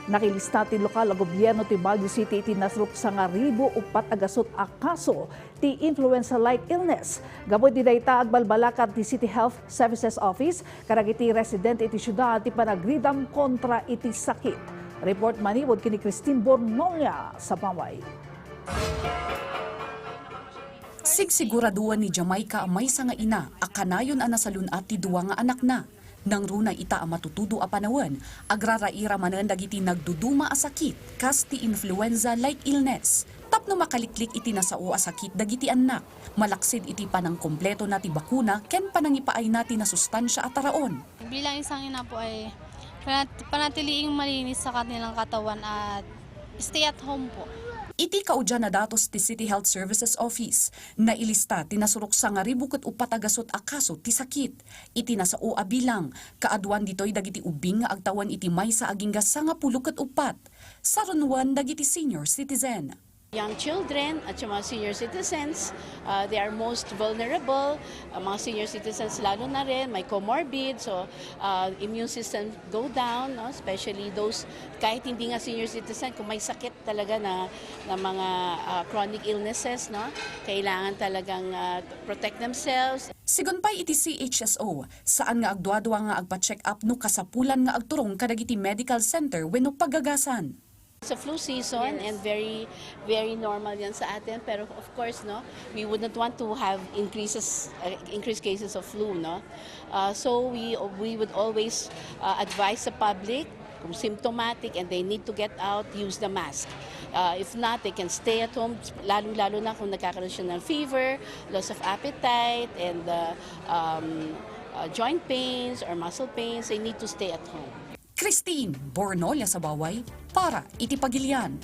Nakilista ti lokal a gobyerno ti Baguio City iti nasruk sa nga ribo upat agasot a kaso ti Influenza-Like Illness. Gaboy di dayta agbalbalakat ti City Health Services Office karagiti residente iti syudad ti panagridam kontra iti sakit. Report maniwod kini Christine Bornolla-Sabaway. Sigsiguraduan ni Jamaica amay sa nga ina, akanayon ana salun at ti duwa nga anak na. Nang runa ita a matutudo a panawan, agraraira manan dagiti nagduduma a sakit, kas ti influenza-like illness. Tapno makaliklik iti nasao a sakit dagiti anak. Malaksid iti panang kompleto na ti bakuna, ken panangipaay nati na sustansya at taraon. Bilang isang ina po ay panatiliing malinis sa kanilang katawan at stay at home po. Iti kaudya na datos ti City Health Services Office na ilista tinasurok sa nga ribuket upat agasot a kaso ti sakit. Iti nasao a bilang kaaduan ditoy dagiti ubing nga agtawan iti maysa aging gasa nga puluket upat. Sarunwan dagiti senior citizen. Young children at yung mga senior citizens, they are most vulnerable. Mga senior citizens lalo na rin, may comorbid, so immune system go down, no? Especially those, kahit hindi nga senior citizen, kung may sakit talaga na mga chronic illnesses, no? Kailangan talagang protect themselves. Sigon pa'y iti CHSO, saan nga agduadwa nga agpa-check up no kasapulan nga agturong kadagiti medical center wenno paggagasan. It's a flu season and very normal yan sa atin, pero of course no, we would not want to have increased cases of flu, no. So we would always advise the public kung symptomatic and they need to get out, use the mask. If not, they can stay at home, lalo na kung nagkakaroon siya ng fever, loss of appetite, and joint pains or muscle pains, they need to stay at home. Christine Bornolla-Sabaway para iti Pagilian.